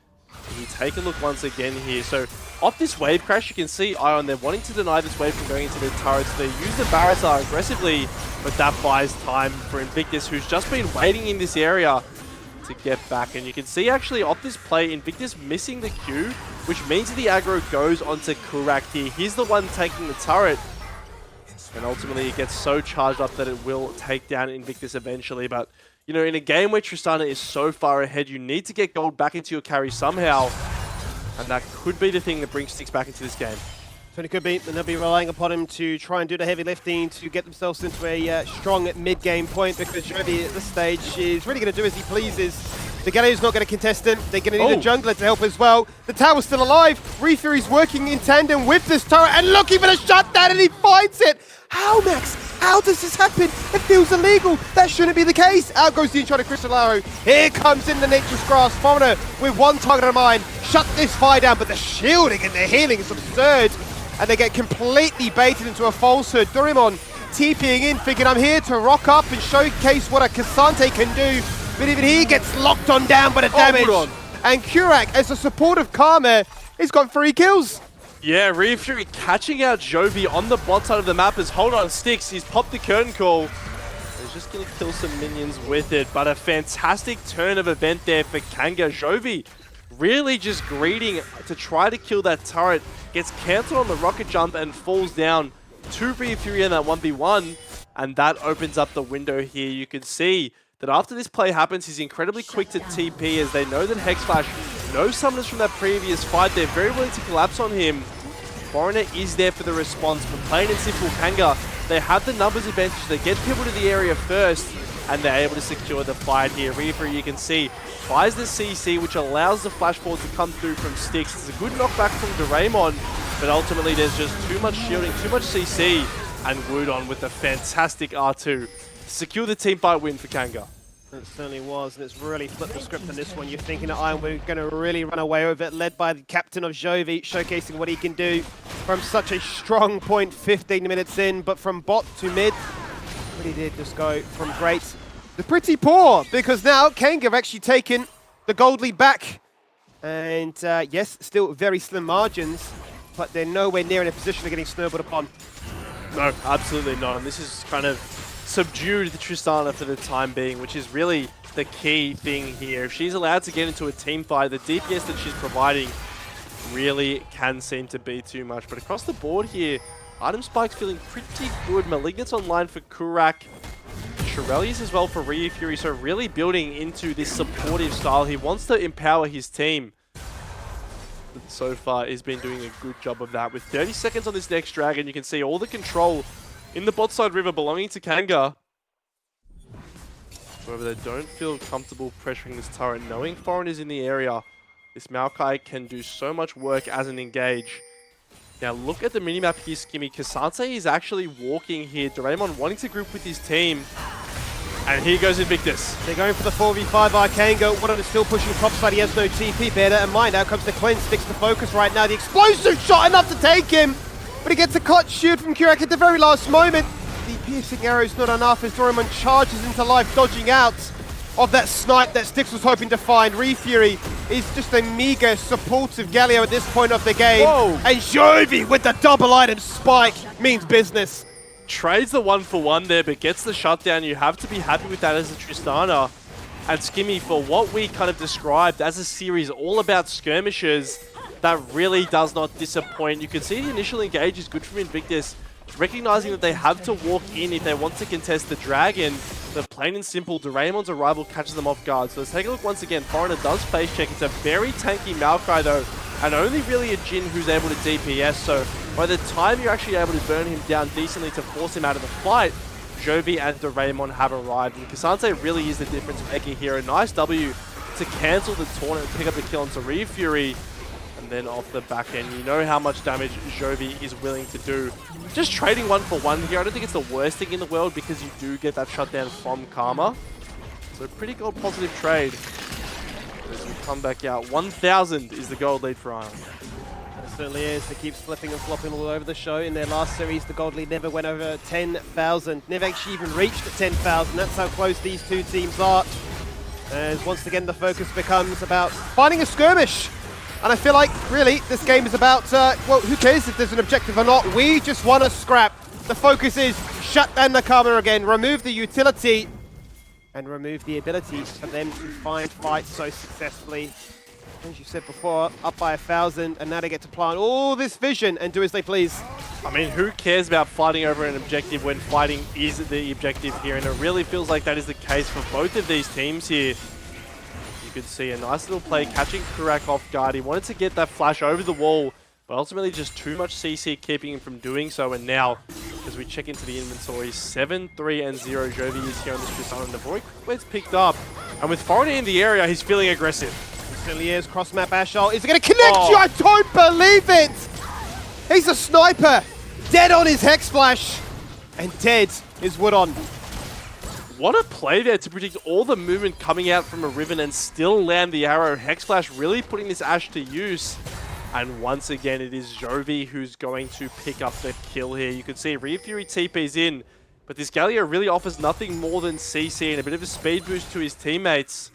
You take a look once again here. So off this wave crash, you can see Ion, they're wanting to deny this wave from going into their turrets. They use the Barrier aggressively, but that buys time for Invictus, who's just been waiting in this area to get back. And you can see actually off this play, Invictus missing the Q, which means the aggro goes onto Kurak here. He's the one taking the turret. And ultimately it gets so charged up that it will take down Invictus eventually. But, you know, in a game where Tristana is so far ahead, you need to get gold back into your carry somehow. And that could be the thing that brings Styx back into this game. So it could be, and they'll be relying upon him to try and do the heavy lifting to get themselves into a strong mid-game point, because Jovi at this stage is really going to do as he pleases. The Galio's not going to contest him. They're going to need a jungler to help as well. The tower's still alive. Ryufury's working in tandem with this turret and looking for the shutdown, and he finds it. How, Max? How does this happen? It feels illegal. That shouldn't be the case. Out goes the Enchanted Crystal Arrow. Here comes in the Nature's Grasp. Foreigner with one target in mind. Shut this fire down, but the shielding and the healing is absurd. And they get completely baited into a falsehood. Doraemon TPing in, thinking I'm here to rock up and showcase what a Cassante can do. But even he gets locked on down by the damage. And Kurak, as a supportive Karma, he's got 3 kills. Yeah, Ryufury catching out Jovi on the bot side of the map as Hold On Styx. He's popped the curtain call. He's just going to kill some minions with it. But a fantastic turn of event there for Kanga. Jovi really just greeting to try to kill that turret. Gets cancelled on the rocket jump and falls down to Ryufury in that 1v1. And that opens up the window here. You can see that after this play happens, he's incredibly quick to TP, as they know that Hex Flash, no summoners from that previous fight, they're very willing to collapse on him. Foreigner is there for the response, but plain and simple, Kanga, they have the numbers advantage, they get people to the area first, and they're able to secure the fight here. Ryufury, you can see, buys the CC, which allows the flash forward to come through from Styx. It's a good knockback from Doraemon, but ultimately there's just too much shielding, too much CC, and Woodon with a fantastic R2. Secure the team fight win for Kanga. It certainly was, and it's really flipped the script on this one. You're thinking that Iron were going to really run away with it, led by the captain of Jovi, showcasing what he can do from such a strong point 15 minutes in, but from bot to mid, really did just go from great to pretty poor, because now Kanga have actually taken the gold lead back. And yes, still very slim margins, but they're nowhere near in a position of getting snowballed upon. No, absolutely not. And this is kind of subdued the Tristana for the time being, which is really the key thing here. If she's allowed to get into a team fight, the DPS that she's providing really can seem to be too much. But across the board here, Item Spike's feeling pretty good. Malignant's online for Kurak. Shirelius as well for Ryu Fury. So really building into this supportive style. He wants to empower his team. But so far, he's been doing a good job of that. With 30 seconds on this next dragon, you can see all the control in the bot side river belonging to Kanga. However, they don't feel comfortable pressuring this turret. Knowing Foreign is in the area, this Maokai can do so much work as an engage. Now look at the minimap here, Skimmy. Kasante is actually walking here. Doraemon wanting to group with his team. And here goes Invictus. They're going for the 4v5 Kanga. One is still pushing top side. He has no TP. Better in mind. Out comes the Quinn. Sticks to focus right now. The explosive shot enough to take him. But he gets a clutch shoot from Kurak at the very last moment. The piercing arrow is not enough as Doraemon charges into life, dodging out of that snipe that Styx was hoping to find. Fury is just a meager, supportive Galio at this point of the game. Whoa. And Jovi with the double item spike means business. Trades the 1-for-1 there, but gets the shutdown. You have to be happy with that as a Tristana. And Skimmy, for what we kind of described as a series all about skirmishes, that really does not disappoint. You can see the initial engage is good from Invictus, recognizing that they have to walk in if they want to contest the dragon. But plain and simple, Doraemon's arrival catches them off guard. So let's take a look once again. Foreigner does face check. It's a very tanky Maokai though, and only really a Jin who's able to DPS. So by the time you're actually able to burn him down decently to force him out of the fight, Jovi and Doraemon have arrived. And Kasante really is the difference maker here. A nice W to cancel the taunt and pick up the kill onto Ryu Fury. And then off the back end, you know how much damage Jovi is willing to do. Just trading 1-for-1 here, I don't think it's the worst thing in the world because you do get that shutdown from Karma. So pretty gold positive trade. As we come back out, 1,000 is the gold lead for Ion. It certainly is. They keep flipping and flopping all over the show. In their last series, the gold lead never went over 10,000. Never actually even reached 10,000. That's how close these two teams are. As once again, the focus becomes about finding a skirmish. And I feel like, really, this game is about, well, who cares if there's an objective or not? We just want to scrap. The focus is shut down the Karma again, remove the utility, and remove the ability for them to find fights so successfully. As you said before, up by 1,000, and now they get to plant all this vision and do as they please. I mean, who cares about fighting over an objective when fighting is the objective here? And it really feels like that is the case for both of these teams here. You could see a nice little play catching Kurak off guard. He wanted to get that flash over the wall, but ultimately just too much CC keeping him from doing so. And now, as we check into the inventory, 7, 3, and 0 Jovi is here on this Tristana. And the Void Quid's picked up. And with Foreigner in the area, he's feeling aggressive. He certainly is. Cross map Ashol. Is it going to connect you? I don't believe it! He's a sniper. Dead on his Hex Flash. And dead is Woodon. What a play there to predict all the movement coming out from a Riven and still land the arrow. Hexflash really putting this Ashe to use. And once again, it is Jovi who's going to pick up the kill here. You can see Ryu Fury TP's in, but this Galio really offers nothing more than CC and a bit of a speed boost to his teammates.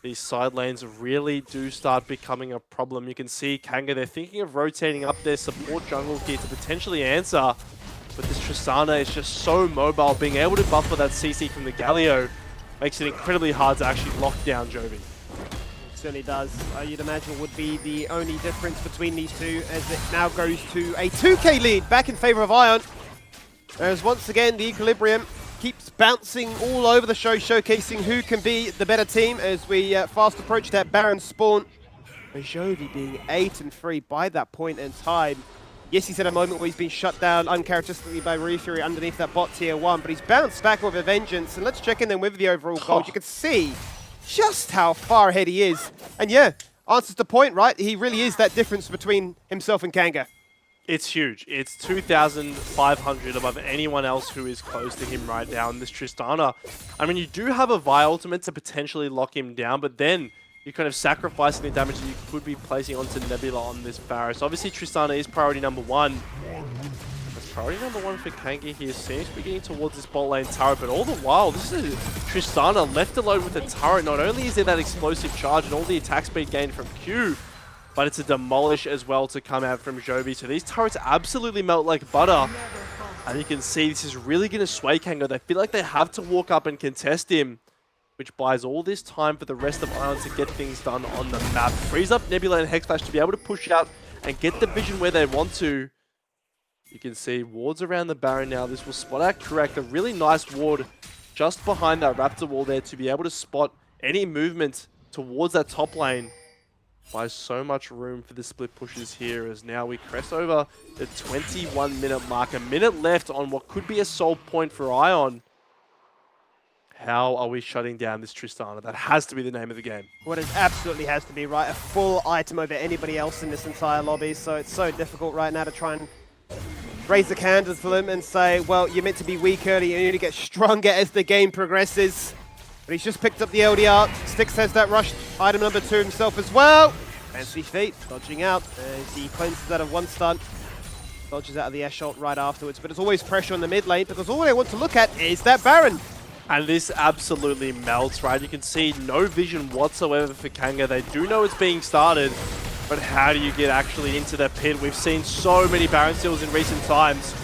These side lanes really do start becoming a problem. You can see Kanga, they're thinking of rotating up their support jungle here to potentially answer. But this Tristana is just so mobile, being able to buffer that CC from the Galio makes it incredibly hard to actually lock down Jovi. It certainly does. You'd imagine would be the only difference between these two as it now goes to a 2k lead back in favor of Ion. As once again, the equilibrium keeps bouncing all over the show, showcasing who can be the better team as we fast approach that Baron spawn. Jovi being 8-3 by that point in time. Yes, he's had a moment where he's been shut down uncharacteristically by Ryu Fury underneath that bot tier 1, but he's bounced back with a vengeance. And let's check in then with the overall gold. You can see just how far ahead he is. And yeah, answers the point, right? He really is that difference between himself and Kanga. It's huge. It's 2,500 above anyone else who is close to him right now. And this Tristana, I mean, you do have a Vi ultimate to potentially lock him down, but then you're kind of sacrificing the damage that you could be placing onto Nebula on this Varus. Obviously, Tristana is priority number one. That's priority number one for Kanga here. Seems to be getting towards this bot lane turret, but all the while, this is Tristana left alone with a turret. Not only is there that explosive charge and all the attack speed gained from Q, but it's a demolish as well to come out from Jovi. So these turrets absolutely melt like butter. And you can see this is really going to sway Kanga. They feel like they have to walk up and contest him, which buys all this time for the rest of Ion to get things done on the map. Frees up Nebula and Hexflash to be able to push out and get the vision where they want to. You can see wards around the Baron now. This will spot out correct. A really nice ward just behind that Raptor wall there to be able to spot any movement towards that top lane. Buys so much room for the split pushes here as now we crest over the 21-minute mark. A minute left on what could be a soul point for Ion. How are we shutting down this Tristana? That has to be the name of the game. Well, it absolutely has to be, right? A full item over anybody else in this entire lobby, so it's so difficult right now to try and raise the candles for them and say, well, you're meant to be weak early, you need to get stronger as the game progresses. But he's just picked up the LDR. Styx has that rush item number 2 himself as well. Fancy feet, dodging out as he cleanses out of one stun. Dodges out of the air shot right afterwards. But there's always pressure on the mid lane because all they want to look at is that Baron. And this absolutely melts, right? You can see no vision whatsoever for Kanga. They do know it's being started, but how do you get actually into the pit? We've seen so many Baron steals in recent times,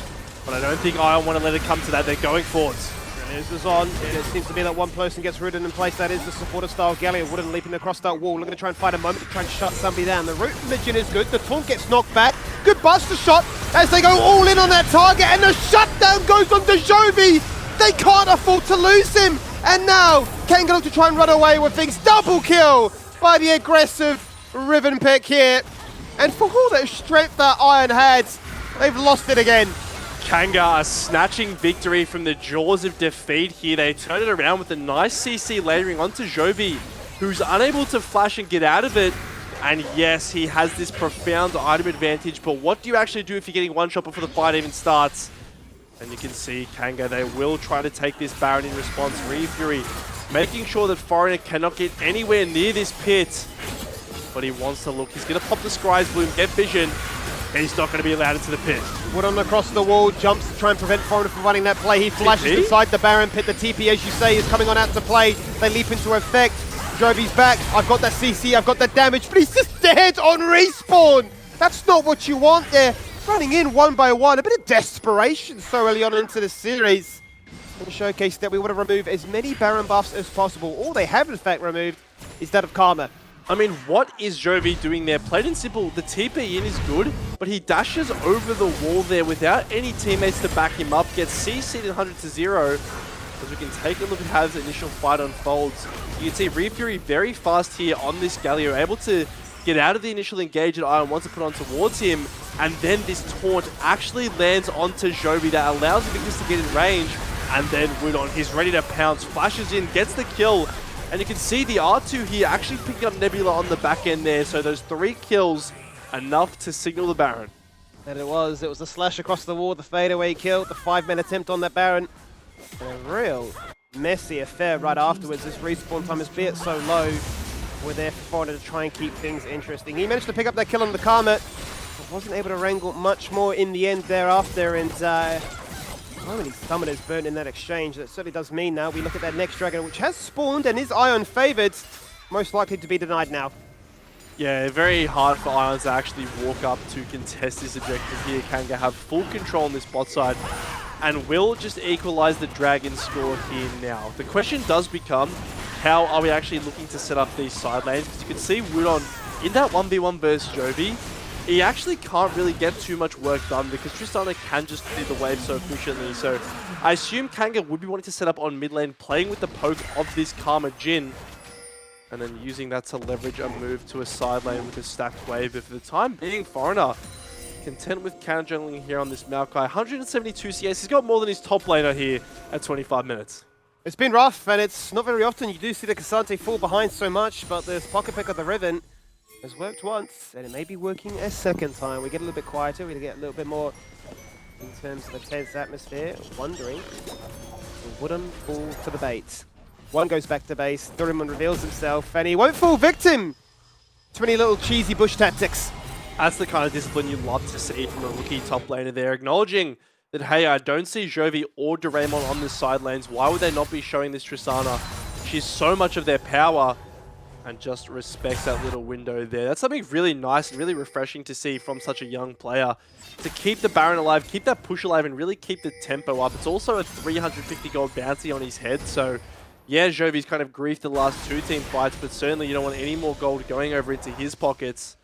but I don't think Ion want to let it come to that. They're going forwards. This is on, and it seems to be that one person gets rooted in place. That is the supporter style Galio. Wooden leaping across that wall, looking to try and find a moment to try and shut somebody down. The root Midget is good. The taunt gets knocked back. Good buster shot as they go all in on that target, and the shutdown goes on to Jovi. They can't afford to lose him. And now, Kanga look to try and run away with things. Double kill by the aggressive Riven pick here. And for all that strength that Iron had, they've lost it again. Kanga are snatching victory from the jaws of defeat here. They turn it around with a nice CC layering onto Jovi, who's unable to flash and get out of it. And yes, he has this profound item advantage, but what do you actually do if you're getting one shot before the fight even starts? And you can see Kanga, they will try to take this Baron in response. Fury making sure that Foreigner cannot get anywhere near this pit. But he wants to look. He's going to pop the Scry's Bloom, get vision, and he's not going to be allowed into the pit. Wood on across the wall, jumps to try and prevent Foreigner from running that play. He flashes inside the Baron pit. The TP, as you say, is coming on out to play. They leap into effect. Jovi's back. I've got that CC, I've got that damage, but he's just dead on respawn. That's not what you want there. Running in one by one, a bit of desperation so early on into the series. To showcase that we want to remove as many Baron buffs as possible. All they have, in fact, removed is that of Karma. I mean, what is Jovi doing there? Plain and simple, the TP in is good, but he dashes over the wall there without any teammates to back him up, gets CC'd 100 to 0. As we can take a look at how this initial fight unfolds. You can see Fury very fast here on this Galio, able to get out of the initial engage that Ion wants to put on towards him, and then this taunt actually lands onto Jovi that allows Invictus to get in range, and then Woodon, he's ready to pounce, flashes in, gets the kill, and you can see the R2 here actually picking up Nebula on the back end there, so those 3 kills, enough to signal the Baron. And it was the slash across the wall, the fadeaway kill, the 5-man attempt on that Baron. And a real messy affair right afterwards. This respawn time, albeit so low, we're there for Foreigner to try and keep things interesting. He managed to pick up that kill on the Karma, but wasn't able to wrangle much more in the end thereafter, and so many summoners burnt in that exchange. That certainly does mean now we look at that next dragon, which has spawned and is Ion favored, most likely to be denied now. Yeah, very hard for Ions to actually walk up to contest this objective here. Kanga have full control on this bot side and will just equalize the dragon score here now. The question does become, how are we actually looking to set up these side lanes? Because you can see Woodon in that 1v1 versus Jovi, he actually can't really get too much work done because Tristana can just do the wave so efficiently. So I assume Kanga would be wanting to set up on mid lane, playing with the poke of this Karma Jhin, and then using that to leverage a move to a side lane with a stacked wave. But for the time being, Foreigner content with counter jungling here on this Maokai. 172 CS, he's got more than his top laner here at 25 minutes. It's been rough, and it's not very often you do see the Cassante fall behind so much, but this pocket pick of the Riven Has worked once, and it may be working a second time. We get a little bit quieter, we get a little bit more in terms of a tense atmosphere. Wondering, will Wooden fall for the bait? One goes back to base, Doraemon reveals himself, and he won't fall victim to any little cheesy bush tactics. That's the kind of discipline you love to see from a rookie top laner there, acknowledging that, hey, I don't see Jovi or Doraemon on the side lanes. Why would they not be showing this Tristana? She's so much of their power, and just respects that little window there. That's something really nice and really refreshing to see from such a young player. To keep the Baron alive, keep that push alive, and really keep the tempo up. It's also a 350 gold bounty on his head, so yeah, Jovi's kind of griefed the last 2 team fights, but certainly you don't want any more gold going over into his pockets.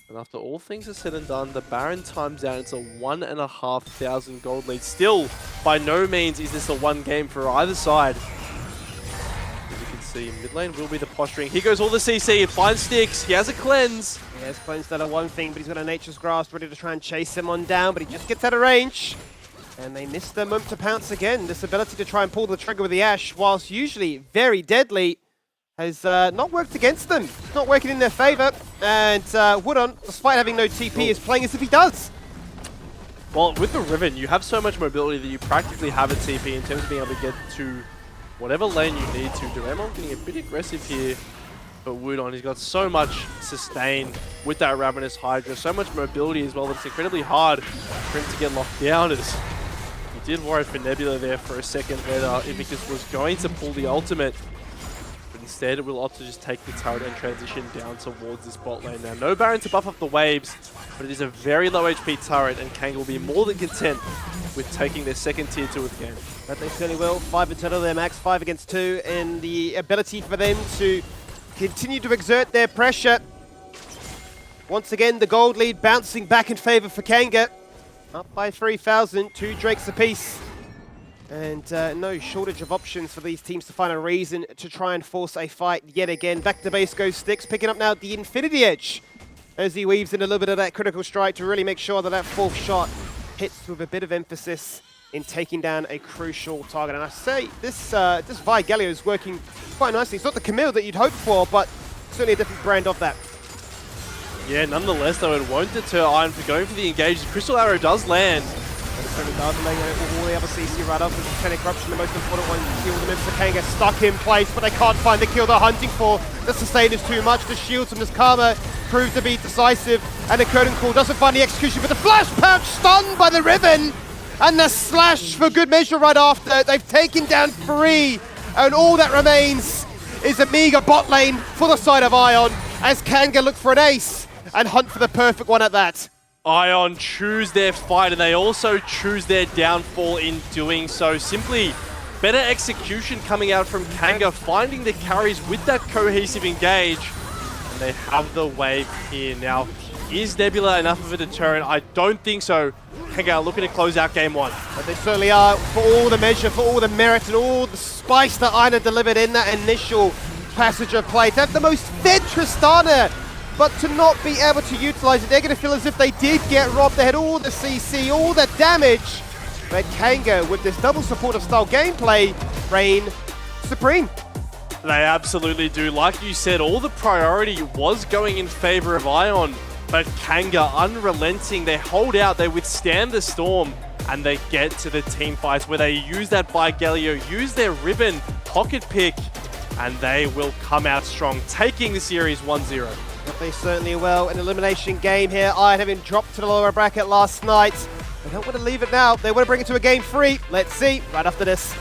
And after all things are said and done, the Baron times out. It's a 1,500 gold lead. Still, by no means is this a one game for either side. As you can see, mid lane will be the posturing. Here goes all the CC. It finds Sticks. He has a cleanse. He has cleansed out of one thing, but he's got a Nature's Grasp ready to try and chase him on down, but he just gets out of range. And they miss the moment to pounce again. This ability to try and pull the trigger with the Ashe, whilst usually very deadly, has not worked against them. It's not working in their favor. And Woodon, despite having no TP, is playing as if he does. Well, with the Riven, you have so much mobility that you practically have a TP in terms of being able to get to whatever lane you need to. Doraemon getting a bit aggressive here, but Woodon, he's got so much sustain with that Ravenous Hydra, so much mobility as well that it's incredibly hard for him to get locked down. As he did worry for Nebula there for a second whether Invictus was going to pull the ultimate. Instead, it will opt to just take the turret and transition down towards this bot lane. Now, no Baron to buff up the waves, but it is a very low HP turret, and Kanga will be more than content with taking their second tier 2 of the game. But they certainly will. 5 in total, their max, 5 against 2, and the ability for them to continue to exert their pressure. Once again, the gold lead bouncing back in favor for Kanga. Up by 3,000, 2 Drakes apiece. And no shortage of options for these teams to find a reason to try and force a fight yet again. Back to base goes Sticks, picking up now the Infinity Edge as he weaves in a little bit of that critical strike to really make sure that that 4th shot hits with a bit of emphasis in taking down a crucial target. And I say this Vi Galio is working quite nicely. It's not the Camille that you'd hope for, but certainly a different brand of that. Yeah, nonetheless, though, it won't deter Iron for going for the engage. The Crystal Arrow does land. All the other CC right up with the Titanic Corruption, the most important one. Kill the members of Kanga stuck in place, but they can't find the kill they're hunting for. The sustain is too much. The shields from this Karma prove to be decisive, and the Curtain Call doesn't find the execution, but the Flash Punch stunned by the Riven, and the Slash for good measure right after. They've taken down 3, and all that remains is a meager bot lane for the side of Ion, as Kanga look for an ace, and hunt for the perfect one at that. Ion choose their fight, and they also choose their downfall in doing so. Simply better execution coming out from Kanga, finding the carries with that cohesive engage, and they have the wave here. Now, is Nebula enough of a deterrent? I don't think so. Kanga are looking to close out game 1. But they certainly are, for all the measure, for all the merit, and all the spice that Ion delivered in that initial passage of play. To have the most fed Tristana, but to not be able to utilize it, they're going to feel as if they did get robbed. They had all the CC, all the damage. But Kanga, with this double supportive style gameplay, reign supreme. They absolutely do. Like you said, all the priority was going in favor of Ion, but Kanga, unrelenting, they hold out, they withstand the storm, and they get to the team fights where they use that Galio, use their Ribbon pocket pick, and they will come out strong, taking the series 1-0. But they certainly will. An elimination game here. Iron having dropped to the lower bracket last night. They don't want to leave it now. They want to bring it to a game 3. Let's see right after this.